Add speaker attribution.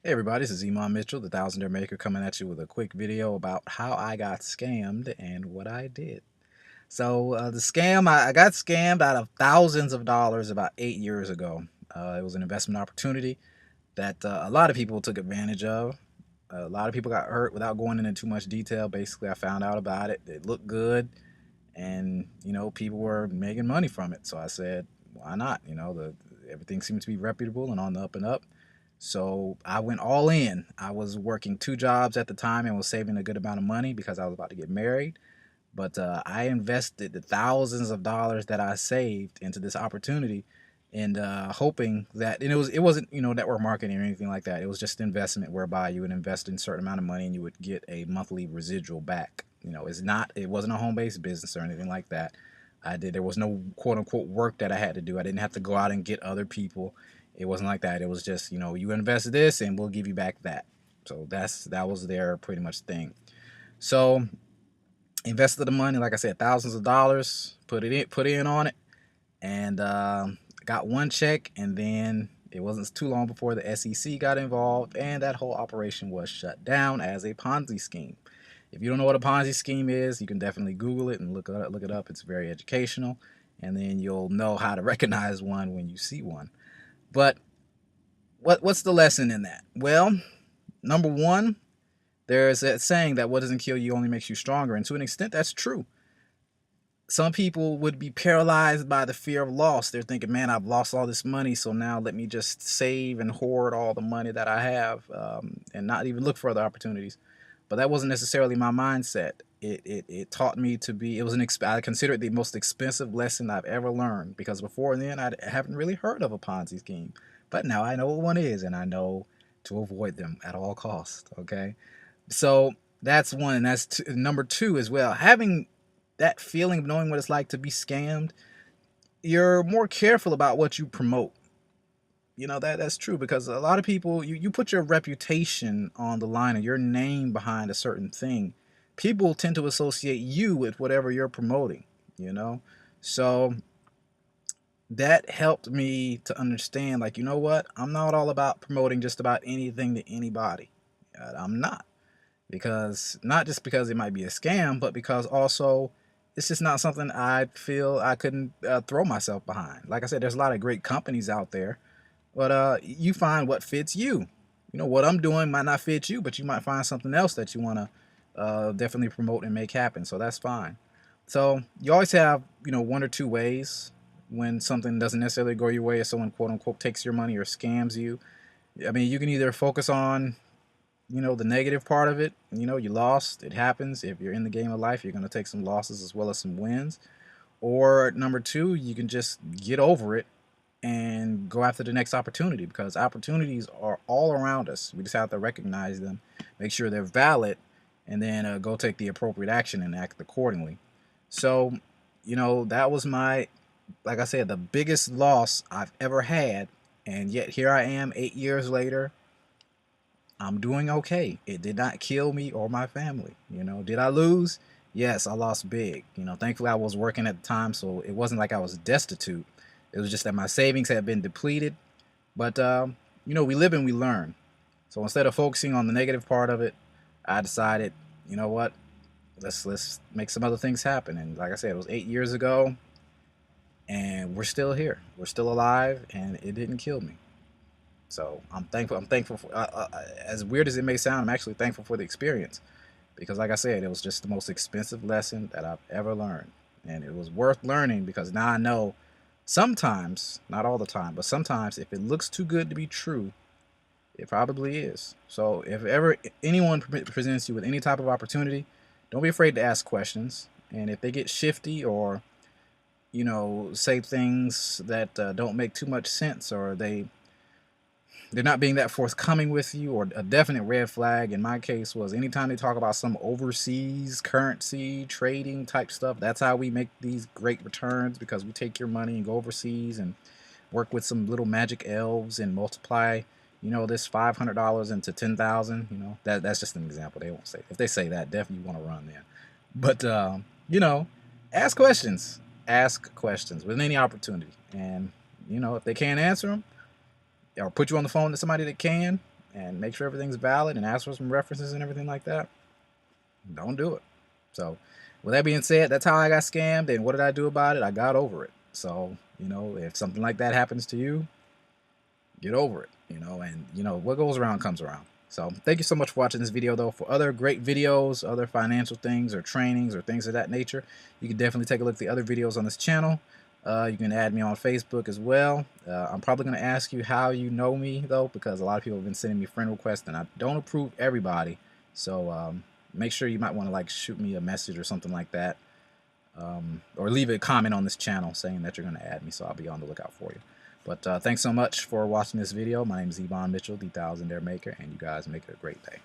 Speaker 1: Hey everybody, this is Iman Mitchell, the Thousandaire Maker, coming at you with a quick video about how I got scammed and what I did. The scam, I got scammed out of thousands of dollars about 8 years ago. It was an investment opportunity that a lot of people took advantage of. A lot of people got hurt without going into too much detail. Basically, I found out about it. It looked good, and people were making money from it. So I said, why not? Everything seemed to be reputable and on the up and up. So I went all in. I was working two jobs at the time and was saving a good amount of money because I was about to get married. But I invested the thousands of dollars that I saved into this opportunity, and hoping that, and it wasn't network marketing or anything like that. It was just investment whereby you would invest in a certain amount of money and you would get a monthly residual back. It wasn't a home based business or anything like that. There was no quote unquote work that I had to do. I didn't have to go out and get other people. It wasn't like that. It was just, you invest this and we'll give you back that. So that was their pretty much thing. So invested the money, like I said, thousands of dollars, put in on it, and got one check, and then it wasn't too long before the SEC got involved, and that whole operation was shut down as a Ponzi scheme. If you don't know what a Ponzi scheme is, you can definitely Google it and look it up. It's very educational, and then you'll know how to recognize one when you see one. But what's the lesson in that? Well, number one, there's that saying that what doesn't kill you only makes you stronger, and to an extent, that's true. Some people would be paralyzed by the fear of loss. They're thinking, man, I've lost all this money, so now let me just save and hoard all the money that I have, and not even look for other opportunities. But that wasn't necessarily my mindset. It taught me to be, I consider it the most expensive lesson I've ever learned, because before then I haven't really heard of a Ponzi scheme. But now I know what one is, and I know to avoid them at all costs. Okay. So that's one, and that's number two as well. Having that feeling of knowing what it's like to be scammed, you're more careful about what you promote. That's true, because a lot of people, you put your reputation on the line or your name behind a certain thing. People tend to associate you with whatever you're promoting, you know? So that helped me to understand, like, you know what? I'm not all about promoting just about anything to anybody. I'm not. Because not just because it might be a scam, but because also it's just not something I feel I couldn't throw myself behind. Like I said, there's a lot of great companies out there, but you find what fits you. What I'm doing might not fit you, but you might find something else that you want to definitely promote and make happen. So that's fine. So you always have, one or two ways when something doesn't necessarily go your way, or someone quote unquote takes your money or scams you. I mean, you can either focus on the negative part of it. You lost. It happens. If you're in the game of life, you're going to take some losses as well as some wins. Or number two, you can just get over it and go after the next opportunity, because opportunities are all around us. We just have to recognize them, make sure they're valid, and then go take the appropriate action and act accordingly. So, that was like I said, the biggest loss I've ever had. And yet here I am 8 years later. I'm doing okay. It did not kill me or my family. Did I lose? Yes, I lost big. Thankfully I was working at the time, so it wasn't like I was destitute. It was just that my savings had been depleted. But we live and we learn. So instead of focusing on the negative part of it, I decided, you know what? Let's make some other things happen. And like I said, it was 8 years ago, and we're still here. We're still alive, and it didn't kill me. So I'm thankful. I'm thankful for, as weird as it may sound, I'm actually thankful for the experience, because, like I said, it was just the most expensive lesson that I've ever learned, and it was worth learning because now I know sometimes, not all the time, but sometimes if it looks too good to be true, it probably is. So if ever anyone presents you with any type of opportunity, don't be afraid to ask questions, and if they get shifty or say things that don't make too much sense, or they're not being that forthcoming with you, or a definite red flag in my case was anytime they talk about some overseas currency trading type stuff. That's how we make these great returns, because we take your money and go overseas and work with some little magic elves and multiply this $500 into 10,000. That's just an example. They won't say. If they say that, definitely want to run then. But you know ask questions with any opportunity, and if they can't answer them or put you on the phone to somebody that can, and make sure everything's valid and ask for some references and everything like that, don't do it. So with that being said, that's how I got scammed, and what did I do about it? I got over it. So, you know, if something like that happens to you, get over it, you know, and you know, what goes around comes around. So thank you so much for watching this video though. For other great videos, other financial things or trainings or things of that nature, you can definitely take a look at the other videos on this channel. You can add me on Facebook as well. I'm probably going to ask you how you know me though, because a lot of people have been sending me friend requests and I don't approve everybody. So make sure you might want to like shoot me a message or something like that. Or leave a comment on this channel saying that you're going to add me, so I'll be on the lookout for you. But thanks so much for watching this video. My name is Ebon Mitchell, the Thousandaire Maker, and you guys make it a great day.